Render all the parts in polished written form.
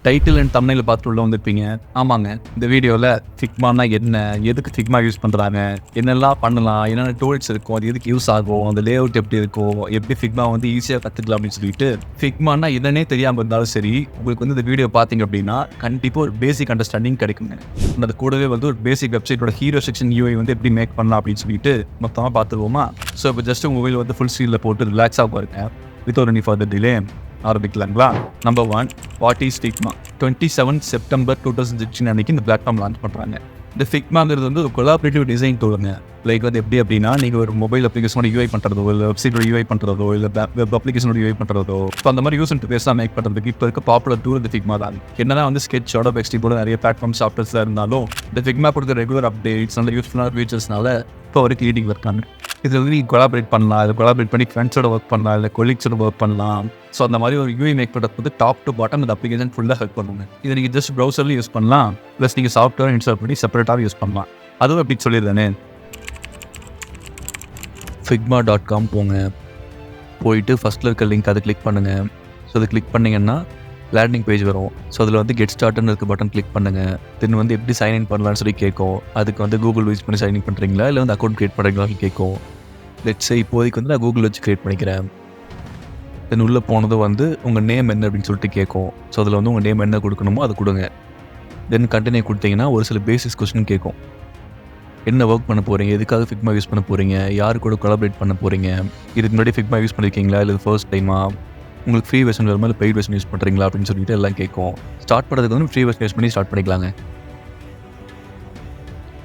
Title and thumbnail பார்த்துட்டு உள்ள வந்திருப்பீங்க. ஆமாங்க, இந்த வீடியோவில் ஃபிக்மானா என்ன, எதுக்கு ஃபிக்மா யூஸ் பண்ணுறாங்க, என்னெல்லாம் பண்ணலாம், என்னென்ன டூல்ஸ் இருக்கும், அது எதுக்கு யூஸ் ஆகும், அந்த லே அவுட் எப்படி இருக்கும், எப்படி ஃபிக்மா வந்து ஈஸியாக கற்றுக்கலாம் அப்படின்னு சொல்லிட்டு ஃபிக்மானா என்னன்னே தெரியாமல் இருந்தாலும் சரி, உங்களுக்கு வந்து இந்த வீடியோ பார்த்தீங்க அப்படின்னா கண்டிப்பாக ஒரு பேசிக் அண்டர்ஸ்டாண்டிங் கிடைக்குங்க. அது கூடவே வந்து ஒரு பேசிக் வெப்சைட்டோட ஹீரோ செக்ஷன் யூஐ வந்து எப்படி மேக் பண்ணலாம் அப்படின்னு சொல்லிட்டு மொத்தமாக பார்த்துருவோமா. ஸோ இப்போ ஜஸ்ட் உங்கள் மொபைல் வந்து ஃபுல் ஸ்க்ரீனில் போட்டு ரிலாக்ஸாக பாருங்க. வித்தவுட் எனி ஃபர்தர் டிலே ஆரம்பிக்கலாங்களா. Number 1, what is Figma? 27 September 2016 அன்னைக்கு இந்த பிளாட்ஃபார்ம் லான்ச் பண்ணுறாங்க. இந்த ஃபிக்மாங்கிறது வந்து ஒரு கொலாபரேட்டிவ் டிசைன் டூலுங்க. லைக் வந்து எப்படி அப்படின்னா, நீங்கள் ஒரு மொபைல் அப்ளிகேஷனோட யூஐ பண்ணுறதோ, இல்லை வெப்சைட்டோட யூஐ பண்ணுறதோ, இல்லை வெப் அப்ளிகேஷனோட யூஐ பண்ணுறதோ, இப்போ அந்த மாதிரி யூஸ் இன்டர்ஃபேஸாக மேக் பண்ணுறதுக்கு இப்போ இருக்க பாப்புலர் டூல் இந்த ஃபிக்மா தான். என்னதான் வந்து ஸ்கெட்சோட பெக்ஸ்டிபோட நிறைய பிளாட்ஃபார்ம் சாஃப்ட்வேர்ஸாக இருந்தாலும் இந்த ஃபிக்மா கொடுக்குற ரெகுலர் அப்டேட்ஸ், நல்ல யூஸ்ஃபுல்லான ஃபீச்சர்ஸ்னால இப்போ வரைக்கும் லீடிங் இருக்காங்க. இதில் வந்து நீங்கள் கொலாபரேட் பண்ணலாம், இதை கொலாபரேட் பண்ணி ஃப்ரெண்ட்ஸோட ஒர்க் பண்ணலாம், இல்லை கொலீக்ஸோட ஒர்க் பண்ணலாம். ஸோ அந்த மாதிரி ஒரு யூஐ மேக் பண்ணுறது வந்து டாப் டு பாட்டம் இந்த அப்ளிகேஷன் ஃபுல்லாக ஹெல்ப் பண்ணுங்க. இதை நீங்கள் ஜஸ்ட் ப்ரௌசர்லையும் யூஸ் பண்ணலாம், ப்ளஸ் நீங்கள் சாஃப்ட்வேர் இன்ஸ்டால் பண்ணி செப்பரேட்டாக யூஸ் பண்ணலாம். அதுவும் எப்படி சொல்லியிருந்தானே, figma.com போங்க. போயிட்டு ஃபஸ்ட்டில் இருக்க லிங்க் அதை கிளிக் பண்ணுங்கள். ஸோ அதை கிளிக் பண்ணிங்கன்னா லேண்டிங் பேஜ் வரும். ஸோ அதில் வந்து கெட் ஸ்டார்ட்னு இருக்க பட்டன் கிளிக் பண்ணுங்கள். தென் வந்து எப்படி சைன்இன் பண்ணலான்னு சொல்லி கேட்கும். அதுக்கு வந்து கூகுள் யூஸ் பண்ணி சைன்இன் பண்ணுறீங்களா, இல்லை வந்து அக்கௌண்ட் க்ரியேட் பண்ணுறீங்களான்னு கேட்கும். லெட்ஸே இப்போதைக்கு வந்து நான் கூகுள் வச்சு க்ரியேட் பண்ணிக்கிறேன். தென் உள்ளே போனது வந்து உங்கள் நேம் என்ன அப்படின்னு சொல்லிட்டு கேட்கும். ஸோ அதில் வந்து உங்கள் நேம் என்ன கொடுக்கணுமோ அதை கொடுங்க. தென் கண்டினியூ கொடுத்தீங்கன்னா ஒரு சில பேசிக்ஸ் கொஸ்டின் கேட்கும். என்ன ஒர்க் பண்ண போகிறீங்க, எதுக்காக ஃபிக்மா யூஸ் பண்ண போகிறீங்க, யாரு கூட கொலாபரேட் பண்ண போகிறீங்க, இதுக்கு முன்னாடி ஃபிக்மா யூஸ் பண்ணியிருக்கீங்களா, இல்லை ஃபர்ஸ்ட் டைமா, உங்களுக்கு ஃப்ரீ வெர்ஷன் வருமா இல்லை பெய்ட் வெர்ஷன் யூஸ் பண்ணுறீங்களா அப்படின்னு சொல்லிட்டு எல்லாம் கேட்கும். ஸ்டார்ட் பண்ணுறதுக்கு வந்து ஃப்ரீ வெர்ஷன் யூஸ் பண்ணி ஸ்டார்ட் பண்ணிக்கலாங்க.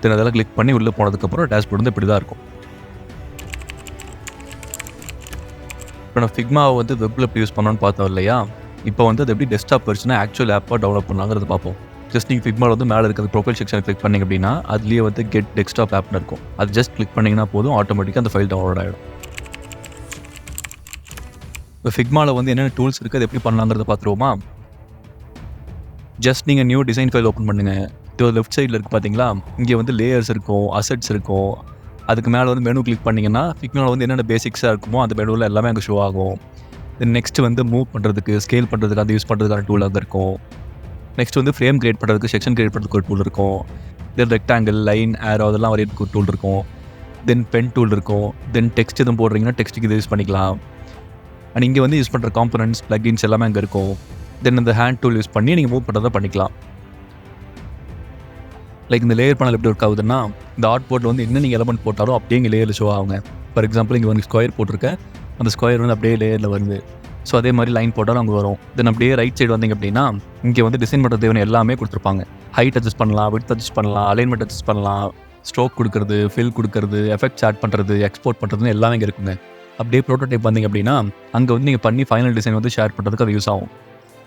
தென் அதெல்லாம் கிளிக் பண்ணி உள்ளே போனதுக்கப்புறம் டேஷ்போர்ட் வந்து இப்படி தான் இருக்கும். இப்போ நான் ஃபிக்மாவை வந்து வெப்பில் எப்படி யூஸ் பண்ணணும்னு பார்த்தோம் இல்லையா, இப்போ வந்து அது எப்படி டெஸ்க்டாப் வெர்ஷனை ஆக்சுவல் ஆப்பாக டெவலப் பண்ணலாங்கிறது பார்ப்போம். ஜஸ்ட் நீங்கள் ஃபிக்மாவில் வந்து மேலே இருக்கிற ப்ரொஃபைல் செக்ஷனை கிளிக் பண்ணிங்க அப்படின்னா அதுலேயே வந்து கெட் டெஸ்க்டாப் ஆப்னு இருக்கும். அது ஜஸ்ட் கிளிக் பண்ணிங்கன்னா போதும், ஆட்டோமேட்டிக்காக அந்த ஃபைல் டவுன்லோட் ஆகிடும். இப்போ ஃபிக்மாவில் வந்து என்னென்ன டூல்ஸ் இருக்குது, அது எப்படி பண்ணலாங்கிறத பார்த்துருவோமா. ஜஸ்ட் நீங்கள் நியூ டிசைன் ஃபைல் ஓப்பன் பண்ணுங்கள். இது லெஃப்ட் சைடில் இருக்குது பார்த்தீங்களா, இங்கே வந்து லேயர்ஸ் இருக்கும், அசெட்ஸ் இருக்கும். அதுக்கு மேலே வந்து மெனு கிளிக் பண்ணிங்கன்னா ஃபிக்மாவில் வந்து என்னென்ன பேசிக்ஸாக இருக்குமோ அந்த மெனுவில் எல்லாமே அங்கே ஷோ ஆகும். தென் நெக்ஸ்ட் வந்து மூவ் பண்ணுறதுக்கு, ஸ்கேல் பண்ணுறதுக்கு, அது யூஸ் பண்ணுறதுக்கான டூல் அங்கே இருக்கும். நெக்ஸ்ட் வந்து ஃப்ரேம் கிரியேட் பண்ணுறதுக்கு, செக்ஷன் கிரியேட் பண்ணுறதுக்கு ஒரு டூல் இருக்கும். தென் ரெக்டாங்கிள், லைன், ஏரோ அதெல்லாம் வரையறதுக்கு ஒரு டூல் இருக்கும். தென் பென் டூல் இருக்கும். தென் டெக்ஸ்ட் எதுவும் போடுறீங்கன்னா டெக்ஸ்ட்டுக்கு இது யூஸ் பண்ணிக்கலாம். அண்ட் இங்கே வந்து யூஸ் பண்ணுற காம்பனன்ட்ஸ், பிளக்இன்ஸ் எல்லாமே அங்கே இருக்கும். தென் இந்த ஹேண்ட் டூல் யூஸ் பண்ணி நீங்கள் மூவ் பண்ணுறதை பண்ணிக்கலாம். லைக் இந்த லேயர் பேனல் எப்படி ஒர்க் ஆகுதுன்னா, இந்த ஆர்ட் போர்ட்டில் வந்து என்ன நீங்கள் எலமெண்ட் போட்டாலும் அப்படியே இங்கே லேயரில் ஷோ ஆகுங்க. ஃபார் எக்ஸாம்பிள் இங்கே வந்து ஸ்கொயர் போட்டிருக்கேன், அந்த ஸ்கொயர் வந்து அப்படியே லேயரில் வருது. ஸோ அதே மாதிரி லைன் போட்டாலும் அங்கே வரும். தென் அப்படியே ரைட் சைடு வந்தீங்க அப்படின்னா இங்கே வந்து டிசைன் பண்ணுறது தேவையான எல்லாமே கொடுத்துருப்பாங்க. ஹைட் அட்ஜஸ்ட் பண்ணலாம், விட்த் அட்ஜஸ்ட் பண்ணலாம், அலைன்மெண்ட் அட்ஜஸ்ட் பண்ணலாம், ஸ்ட்ரோக் கொடுக்குறது, ஃபில் கொடுக்குறது, எஃபெக்ட்ஸ் ஆட் பண்ணுறது, எக்ஸ்போர்ட் பண்ணுறதுன்னு எல்லாமே இங்கே இருக்குங்க. அப்படியே ப்ரோட்டோடைப் வந்தீங்க அப்படின்னா அங்கே வந்து நீங்கள் பண்ணி ஃபைனல் டிசைன் வந்து ஷேர் பண்ணுறதுக்கு அது யூஸ் ஆகும்.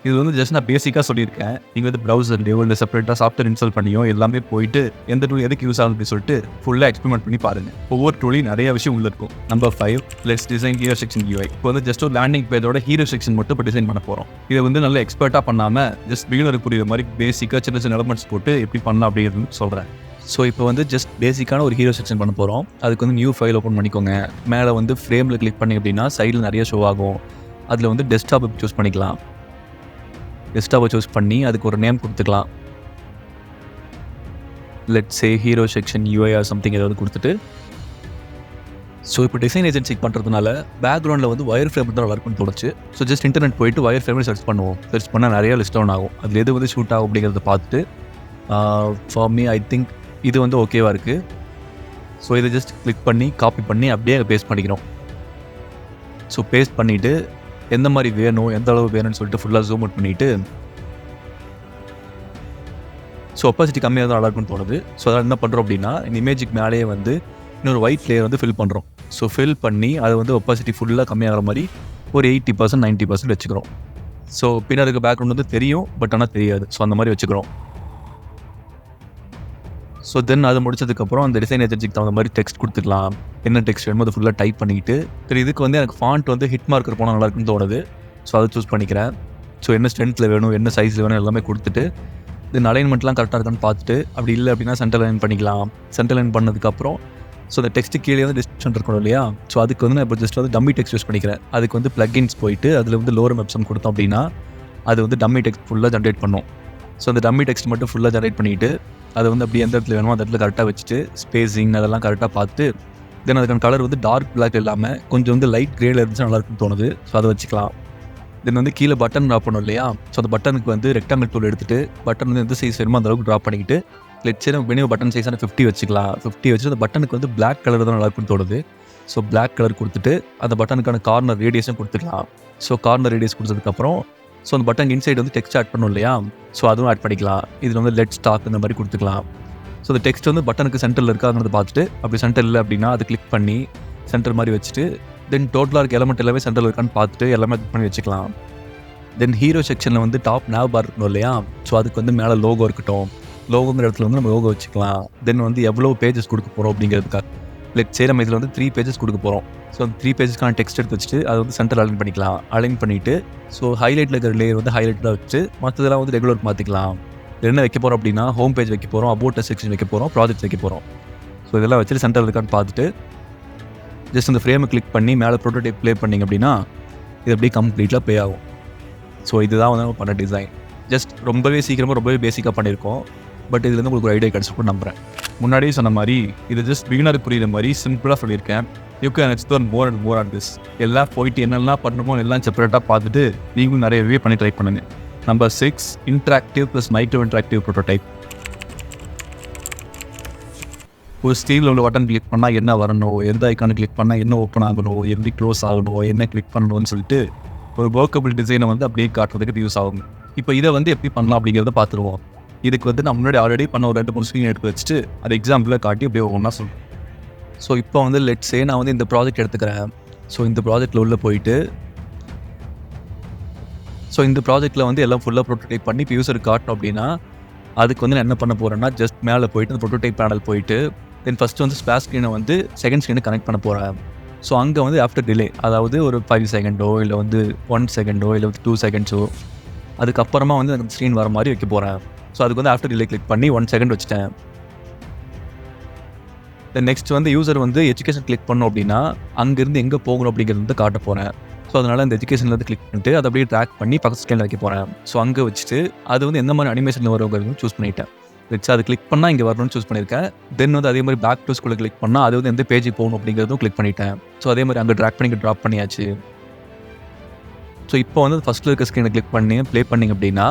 இது வந்து ஜஸ்ட் நான் பேசிக்காக சொல்லியிருக்கேன். நீங்கள் வந்து ப்ரௌசர்லையோ இல்லை செப்பரேட்டாக சாஃப்ட்வேர் இன்ஸ்டால் பண்ணியோ எல்லாமே போயிட்டு எந்த டூல் எதுக்கு யூஸ் ஆகும் அப்படின்னு சொல்லிட்டு ஃபுல்லாக எக்ஸ்பெரிமெண்ட் பண்ணி பாருங்கள். ஒவ்வொரு டூலையும் நிறைய விஷயம் உள்ள இருக்கும். Number 5, let's design hero section UI. இப்போ வந்து ஜஸ்ட் ஒரு லேண்டிங் பேஜோட ஹீரோ செக்ஷன் மட்டும் இப்போ டிசைன் பண்ண போகிறோம். இதை வந்து நல்ல எக்ஸ்பர்ட்டாக பண்ணாமல் ஜஸ்ட் பிகினருக்கு புரியுற மாதிரி பேசிக்காக சின்ன சின்ன எலமெண்ட்ஸ் போட்டு எப்படி பண்ணலாம் அப்படிங்கிறது சொல்கிறேன். ஸோ இப்போ வந்து ஜஸ்ட் பேசிக்கான ஒரு ஹீரோ செக்ஷன் பண்ண போகிறோம். அதுக்கு வந்து நியூ ஃபைல் ஓப்பன் பண்ணிக்கோங்க. மேலே வந்து ஃப்ரேமில் கிளிக் பண்ணி அப்படின்னா சைடில் நிறைய ஷோ ஆகும். அதில் வந்து டெஸ்க்டாப் சூஸ் பண்ணிக்கலாம். டெஸ்க்டாப்பை சூஸ் பண்ணி அதுக்கு ஒரு நேம் கொடுத்துக்கலாம். Let's say hero section UI or something ஏதாவது கொடுத்துட்டு, ஸோ இப்போ டிசைன் ஏஜென்சிக்கு பண்ணுறதுனால பேக்ரவுண்டில் வந்து ஒயர் ஃப்ரேம் தான் நல்லா இருக்குன்னு தோணுச்சு. ஸோ ஜஸ்ட் இன்டர்நெட் போயிட்டு ஒயர் ஃப்ரேமில் சர்ச் பண்ணுவோம். சர்ச் பண்ணால் நிறைய லிஸ்ட் டவுன் ஆகும். அதில் எது வந்து ஷூட் ஆகும் அப்படிங்கிறத பார்த்துட்டு ஃபார் மீ ஐ திங்க் இது வந்து ஓகேவாக இருக்குது. ஸோ இதை ஜஸ்ட் கிளிக் பண்ணி காப்பி பண்ணி அப்படியே பேஸ்ட் பண்ணிக்கிறோம். ஸோ பேஸ்ட் பண்ணிவிட்டு எந்த மாதிரி வேணும், எந்த அளவு வேணும்னு சொல்லிட்டு ஃபுல்லாக ஜூம் அவுட் பண்ணிவிட்டு, ஸோ ஒப்பாசிட்டி கம்மியாக தான் நல்லா இருக்குன்னு தோணுது. ஸோ அதனால் என்ன பண்ணுறோம் அப்படின்னா இந்த இமேஜுக்கு மேலேயே வந்து இன்னொரு ஒயிட் லேயர் வந்து ஃபில் பண்ணுறோம். ஸோ ஃபில் பண்ணி அதை வந்து ஒப்பாசிட்டி ஃபுல்லாக கம்மியாகிற மாதிரி ஒரு 80% 90% வச்சுக்கிறோம். ஸோ பின்னாடி இருக்க பேக்ரவுண்ட் வந்து தெரியும், பட் ஆனால் தெரியாது. ஸோ அந்த மாதிரி வச்சுக்கிறோம். ஸோ தென் அதை முடிச்சதுக்கப்புறம் அந்த டிசைன் ஏஜென்சிக்கு தகுந்த மாதிரி டெக்ஸ்ட் கொடுத்துக்கலாம். என்ன டெக்ஸ்ட் வேணுமோ அதை ஃபுல்லாக டைப் பண்ணிக்கிட்டு, சரி இதுக்கு வந்து எனக்கு ஃபாண்ட் வந்து ஹிட் மார்க்கர் போனால் நல்லா இருக்குன்னு தோணுது. ஸோ அதை சூஸ் பண்ணிக்கிறேன். ஸோ என்ன ஸ்ட்ரென்த்தில் வேணும், என்ன சைஸில் வேணும் எல்லாமே கொடுத்துட்டு, தென் அலைன்மெண்ட்லாம் கரெக்டாக இருக்கான்னு பார்த்துட்டு, அப்படி இல்லை அப்படின்னா சென்டர் லைன் பண்ணிக்கலாம். சென்டர் லைன் பண்ணதுக்கப்புறம் ஸோ அந்த டெக்ஸ்ட்டு கீழே வந்து டிஸ்கிரிப்ஷன் இருக்கணும் இல்லையா. ஸோ அதுக்கு வந்து நான் இப்போ ஜஸ்ட் வந்து டம்மி டெக்ஸ்ட் யூஸ் பண்ணிக்கிறேன். அதுக்கு வந்து பிளக்இன்ஸ் போயிட்டு அதில் வந்து லோரம் வெப்சம் கொடுத்தோம் அப்படின்னா அது வந்து டம்மி டெக்ஸ்ட் ஃபுல்லாக ஜென்ரேட் பண்ணும். ஸோ அந்த டம்மி டெக்ஸ்ட் மட்டும் ஃபுல்லாக ஜென்ரேட் பண்ணிவிட்டு அதை வந்து அப்படியே எந்த இடத்துல வேணுமோ அந்த இடத்துல கரெக்டாக வச்சுட்டு ஸ்பேஸிங் அதெல்லாம் கரெக்டாக பார்த்து தென் அதுக்கான கலர் வந்து டார்க் பிளாக் இல்லாமல் கொஞ்சம் வந்து லைட் கிரேல இருந்துச்சு நல்லா இருக்குன்னு தோணுது. ஸோ அதை வச்சுக்கலாம். தென் வந்து கீழே பட்டன் ட்ராப் பண்ணோம் இல்லையா, ஸோ அந்த பட்டனுக்கு வந்து ரெக்டாங்கிள் டூல் எடுத்துகிட்டு பட்டன் வந்து எந்த சைஸ் வேணுமோ அந்த அளவுக்கு ட்ராப் பண்ணிக்கிட்டு லெட்ஸ் நம்ம மினிமம் பட்டன் சைஸான 50 வச்சுக்கலாம். 50 வச்சுட்டு அந்த பட்டனுக்கு வந்து பிளாக் கலர் தான் நல்லா இருக்குன்னு தோணுது. ஸோ பிளாக் கலர் கொடுத்துட்டு அந்த பட்டனுக்கான கார்னர் ரேடியஸும் கொடுத்துக்கலாம். ஸோ கார்னர் ரேடியஸ் கொடுத்ததுக்கப்புறம் ஸோ அந்த பட்டன் இன்சைட் வந்து டெக்ஸ்ட் ஆட் பண்ணணும் இல்லையா, ஸோ அதுவும் ஆட் பண்ணிக்கலாம். இதில் வந்து லெட் ஸ்டாக் இந்த மாதிரி கொடுத்துக்கலாம். ஸோ அந்த டெக்ஸ்ட் வந்து பட்டனுக்கு சென்டரில் இருக்காங்கிறத பார்த்துட்டு அப்படி சென்டர் இல்லை அப்படின்னா அது கிளிக் பண்ணி சென்டர் மாதிரி வச்சுட்டு தென் டோட்டலாக இருக்க எலமெண்ட் எல்லாமே சென்டரில் இருக்கான்னு பார்த்துட்டு எல்லாமே கிளிக் பண்ணி வச்சுக்கலாம். தென் ஹீரோ செக்ஷனில் வந்து டாப் நேவ் பார் இருக்கணும் இல்லையா, ஸோ அதுக்கு வந்து மேலே லோகோ இருக்கட்டும். லோகோங்கிற இடத்துல வந்து நம்ம லோகோ வச்சுக்கலாம். தென் வந்து எவ்வளோ பேஜஸ் கொடுக்க போகிறோம் அப்படிங்கிறதுக்காக லெட் சே நம்ம இதில் வந்து 3 பேஜஸ் கொடுக்க போகிறோம். ஸோ அந்த 3 பேஜஸ்க்கான டெக்ஸ்ட் எடுத்து வச்சுட்டு அதை வந்து சென்டர் அலைன் பண்ணிக்கலாம். அலைன் பண்ணிவிட்டு ஸோ ஹைலைட்டில் இருக்கிற லேயர் வந்து ஹைலைட்டாக வச்சு மற்றதெல்லாம் வந்து ரெகுலர் மாற்றிக்கலாம். என்ன வைக்க போகிறோம் அப்படின்னா ஹோம் பேஜ் வைக்க போகிறோம், அபவுட் செக்ஷன் வைக்க போகிறோம், ப்ராஜெக்ட்ஸ் வைக்க போகிறோம். ஸோ இதெல்லாம் வச்சுட்டு சென்டர் இருக்கான்னு பார்த்துட்டு ஜஸ்ட் அந்த ஃப்ரேமை கிளிக் பண்ணி மேலே ப்ரோட்டோடைப் ப்ளே பண்ணிங்க அப்படின்னா இது அப்படியே கம்ப்ளீட்டாக ப்ளே ஆகும். ஸோ இதுதான் வந்து நம்ம பண்ண டிசைன். ஜஸ்ட் ரொம்பவே சீக்கிரமாக ரொம்பவே பேசிக்காக பண்ணியிருக்கோம். பட் இதுலேருந்து உங்களுக்கு ஒரு ஐடியா கிடச்சிருக்கும் நம்புகிறேன். முன்னாடியே சொன்ன மாதிரி இது ஜஸ்ட் பிகினருக்கு புரியுற மாதிரி சிம்பிளாக சொல்லியிருக்கேன். You can explore more and more on this. எல்லாம் போயிட்டு என்னெல்லாம் பண்ணணுமோ எல்லாம் செப்பரேட்டாக பார்த்துட்டு நீங்களும் நிறையவே பண்ணி ட்ரை பண்ணுங்க. Number 6 interactive plus micro interactive prototype. ஒரு ஸ்டீலில் உள்ள பட்டன் கிளிக் பண்ணால் என்ன வரணும், எந்த ஐக்கானை கிளிக் பண்ணால் என்ன ஓப்பன் ஆகணும், எப்படி க்ளோஸ் ஆகணும், என்ன கிளிக் பண்ணணும்னு சொல்லிட்டு ஒரு ஒர்க்கபிள் டிசைனை வந்து அப்படியே காட்டுறதுக்கு யூஸ் ஆகும். இப்போ இதை வந்து எப்படி பண்ணலாம் அப்படிங்கிறத பார்த்துருவோம். இதுக்கு வந்து நான் முன்னாடி ஆல்ரெடி பண்ண ஒரு 2-3 ஸ்க்ரீன் எடுத்து வச்சுட்டு அது எக்ஸாம்பிளாக காட்டி அப்படியே ஒவ்வொன்றா சொல்லுவேன். ஸோ இப்போ வந்து லெட்ஸே நான் வந்து இந்த ப்ராஜெக்ட் எடுத்துக்கிறேன். ஸோ இந்த ப்ராஜெக்டில் உள்ளே போயிட்டு ஸோ இந்த ப்ராஜெக்ட்டில் வந்து எல்லாம் ஃபுல்லாக ப்ரோட்டோடைப் பண்ணி இப்போ யூஸருக்கு காட்டணும் அப்படின்னா அதுக்கு வந்து நான் என்ன பண்ண போகிறேன்னா ஜஸ்ட் மேலே போயிட்டு அந்த ப்ரோட்டோடைப் பேனல் போயிட்டு தென் ஃபஸ்ட்டு வந்து ஸ்பேஸ் ஸ்க்ரீனை வந்து செகண்ட் ஸ்க்ரீனை கனெக்ட் பண்ண போகிறேன். ஸோ அங்கே வந்து ஆஃப்டர் டிலே அதாவது ஒரு 5 செகண்டோ இல்லை வந்து 1 செகண்டோ இல்லை 2 செகண்ட்ஸோ அதுக்கப்புறமா வந்து அந்த ஸ்க்ரீன் வர மாதிரி வைக்க போகிறேன். ஸோ அதுக்கு வந்து ஆஃப்டர் டிலே கிளிக் பண்ணி 1 செகண்ட் வச்சுட்டேன். தென் நெக்ஸ்ட் வந்து யூசர் வந்து எஜுகேஷன் கிளிக் பண்ணோம் அப்படின்னா அங்கேருந்து எங்கே போகணும் அப்படிங்கிறது வந்து காட்ட போகிறேன். ஸோ அதனால் அந்த எஜுகேஷன்லேருந்து கிளிக் பண்ணிட்டு அதை அப்படியே ட்ராக் பண்ணி பக்கத்து ஸ்க்ரீனில் வைக்க போகிறேன். ஸோ அங்கே வச்சுட்டு அது வந்து எந்த மாதிரி அனிமேஷனில் வருங்கிறது சூஸ் பண்ணிட்டேன். வச்சு அது கிளிக் பண்ணால் இங்கே வரணும்னு சூஸ் பண்ணியிருக்கேன். தென் வந்து அதே மாதிரி பேக் டு ஸ்கூலில் கிளிக் பண்ணால் அது வந்து எந்த பேஜுக்கு போகணும் அப்படிங்கிறதும் கிளிக் பண்ணிட்டேன். ஸோ அதே மாதிரி அங்கே ட்ராக் பண்ணி ட்ராப் பண்ணியாச்சு. ஸோ இப்போ வந்து ஃபஸ்ட்டில் இருக்க ஸ்க்ரீனை கிளிக் பண்ணி ப்ளே பண்ணிங்க அப்படின்னா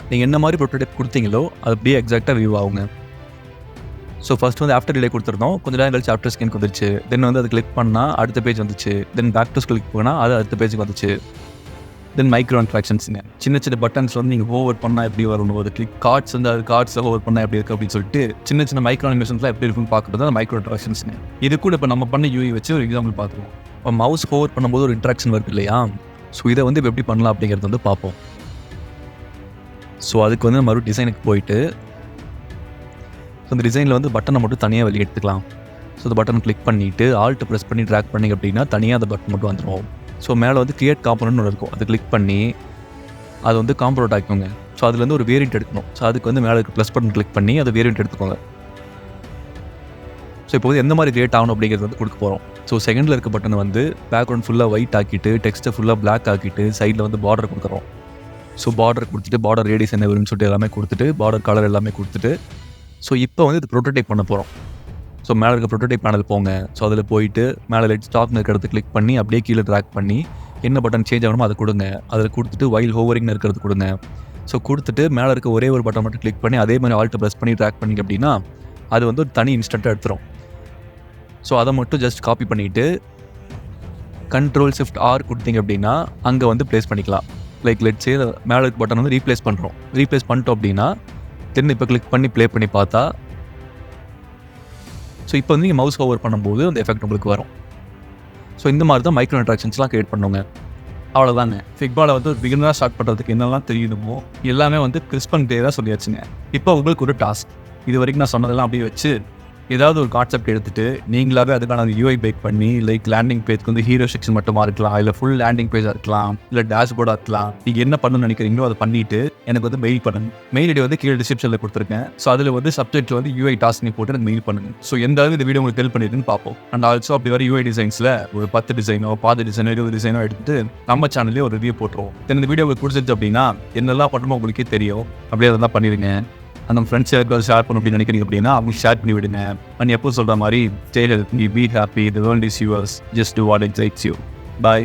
நீங்கள் என்ன மாதிரி ப்ரோட்டோடைப் கொடுத்தீங்களோ அது அப்படியே எக்ஸாக்டாக வியூ ஆகுங்க. ஸோ ஃபஸ்ட் வந்து ஆஃப்டர் டிலே கொடுத்துருந்தோம், கொஞ்சம் நேரம் கழிச்சு ஆஃப்டர் ஸ்க்ரீனுக்கு வந்துருச்சு. தென் வந்து அது கிளிக் பண்ணால் அடுத்த பேஜ் வந்துச்சு. Then back to school click பண்ணால் அது அடுத்த பேஜுக்கு வந்துச்சு. தென் மைக்ரோ இன்ட்ராக்ஷன்ஸுங்க, சின்ன சின்ன பட்டன்ஸ் வந்து நீங்கள் ஓவர் பண்ணால் எப்படி வரணும், அது கிளிக் கார்ட்ஸ் வந்து அது கார்ட்ஸை ஓவர் பண்ணால் எப்படி இருக்குது அப்படின்னு சொல்லிட்டு சின்ன சின்ன மைக்ரோ அனிமேஷன்ஸ்லாம் எப்படி இருக்குன்னு பார்க்குறது தான் மைக்ரோ இன்ட்ராக்ஷன்ஸுங்க. இது கூட இப்போ நம்ம பண்ண யூஐ வச்சு ஒரு எக்ஸாம்பிள் பார்த்துருவோம். இப்போ மவுஸ் ஓவர் பண்ணும்போது ஒரு இன்ட்ராக்ஷன் வருது இல்லையா, ஸோ இதை வந்து இப்போ எப்படி பண்ணலாம் அப்படிங்கிறது வந்து பார்ப்போம். ஸோ அதுக்கு வந்து நம்ம மறுபடியும் டிசைனுக்கு போயிட்டு ஸோ அந்த டிசைனில் வந்து பட்டனை மட்டும் தனியாக வெளியே எடுத்துக்கலாம். ஸோ அந்த பட்டன் கிளிக் பண்ணிவிட்டு ஆல்ட் ப்ரெஸ் பண்ணி ட்ராக் பண்ணிங்க அப்படின்னா தனியாக அந்த பட்டன் மட்டும் வந்துடும். ஸோ மேலே வந்து கிரியேட் காம்பனன்ட்னு ஒன்று இருக்கும், அது கிளிக் பண்ணி அது வந்து காம்பனன்ட் ஆக்கிக்கோங்க. ஸோ அதுலேருந்து ஒரு வேரியண்ட் எடுக்கணும். ஸோ அதுக்கு வந்து மேலே இருக்க ப்ளஸ் பட்டன் கிளிக் பண்ணி அதை வேரியண்ட் எடுத்துக்கோங்க. ஸோ இப்போ வந்து எந்த மாதிரி கிரியேட் ஆகணும் அப்படிங்கிறது வந்து கொடுக்க போகிறோம். ஸோ செகண்டில் இருக்க பட்டனை வந்து பேக்ரவுண்ட் ஃபுல்லாக ஒயிட் ஆக்கிட்டு டெக்ஸ்ட்டை ஃபுல்லாக பிளாக் ஆக்கிட்டு சைடில் வந்து பார்டர் கொடுக்குறோம். ஸோ பார்டர் கொடுத்துட்டு பார்டர் ரேடியஸ் என்ன வரும்னு சொல்லிட்டு எல்லாமே கொடுத்துட்டு பார்டர் கலர் எல்லாமே கொடுத்துட்டு ஸோ இப்போ வந்து இது ப்ரோட்டோடைப் பண்ண போகிறோம். ஸோ மேலே இருக்க ப்ரோட்டோடைப் பேனல் போங்க. ஸோ அதில் போயிட்டு மேலே லெட் ஸ்டாப்னு இருக்கிறது கிளிக் பண்ணி அப்படியே கீழே ட்ராக் பண்ணி என்ன பட்டன் சேஞ்ச் ஆகணுமோ அதை கொடுங்க. அதில் கொடுத்துட்டு வைல் ஹோவரிங்னு இருக்கிறது கொடுங்க. ஸோ கொடுத்துட்டு மேலே இருக்க ஒரே ஒரு பட்டன் மட்டும் கிளிக் பண்ணி அதே மாதிரி ஆல்ட் ப்ரெஸ் பண்ணி ட்ராக் பண்ணிங்க அப்படின்னா அது வந்து ஒரு தனி இன்ஸ்டண்ட்டாக எடுத்துரும். ஸோ அதை மட்டும் ஜஸ்ட் காப்பி பண்ணிவிட்டு Ctrl+Shift+R கொடுத்தீங்க அப்படின்னா அங்கே வந்து ப்ளேஸ் பண்ணிக்கலாம். லைக் லெட்ஸே மேலே இருக்க பட்டன் வந்து ரீப்ளேஸ் பண்ணுறோம். ரீப்ளேஸ் பண்ணிட்டோம் அப்படின்னா தென் இப்போ கிளிக் பண்ணி ப்ளே பண்ணி பார்த்தா ஸோ இப்போ வந்து நீங்கள் மவுஸ் ஓவர் பண்ணும்போது அந்த எஃபெக்ட் உங்களுக்கு வரும். ஸோ இந்த மாதிரி தான் மைக்ரோ இன்ட்ராக்ஷன்ஸ்லாம் கிரியேட் பண்ணுங்க. அவ்வளோதாங்க. ஃபிக்மாவில் வந்து ஒரு பிகினராக ஸ்டார்ட் பண்ணுறதுக்கு என்னெல்லாம் தெரியணுமோ எல்லாமே வந்து கிறிஸ்ப் அண்ட் கிளியராக சொல்லியாச்சுங்க. இப்போ உங்களுக்கு ஒரு டாஸ்க். இது வரைக்கும் நான் சொன்னதெல்லாம் அப்படியே வச்சு ஏதாவது ஒரு கான்செப்ட் எடுத்துட்டு நீங்களாவே அதுக்கான யூஐ பேக் பண்ணி லைக் லேண்டிங் பேஜ்க்கு வந்து ஹீரோ செக்ஷன் மட்டுமா இருக்கலாம், இல்லை ஃபுல் லேண்டிங் பேஜாக இருக்கலாம், இல்லை டேஷ்போர்டாக இருக்கலாம். நீங்கள் என்ன பண்ணணும்னு நினைக்கிறீங்களோ அதை பண்ணிட்டு எனக்கு வந்து மெயில் பண்ணுங்க. மெயில் ஐடி வந்து கீழே டிஸ்கிரிப்ஷனில் கொடுத்துருக்கேன். ஸோ அதில் வந்து சப்ஜெக்ட் வந்து யூஐ டாஸ்க் போட்டு எனக்கு மெயில் பண்ணுங்க. ஸோ எந்த அளவுக்கு இந்த வீடியோ உங்களுக்கு ஹெல்ப் பண்ணிருக்குன்னு பார்ப்போம். அண்ட் ஆல்சோ அப்படி வர யூஐ டிசைன்ஸில் ஒரு 10 டிசைனோ 20 டிசைனோ எடுத்துட்டு நம்ம சேனல்லே ஒரு ரிவ்யூ போட்டுருவோம். இந்த வீடியோ உங்களுக்கு பிடிச்சிருச்சு அப்படின்னா என்னெல்லாம் பண்ணணுமோ உங்களுக்கே தெரியும். அப்படியே அதெல்லாம் பண்ணிடுங்க. அந்த ஃப்ரெண்ட்ஸ் யாருக்கும் ஷேர் பண்ணணும் அப்படின்னு நினைக்கிறீங்க அப்படின்னா அவங்க ஷேர் பண்ணி விடுங்க. நான் எப்போ சொல்கிற மாதிரி stay healthy, be happy, the world is yours, just do what excites you. Bye.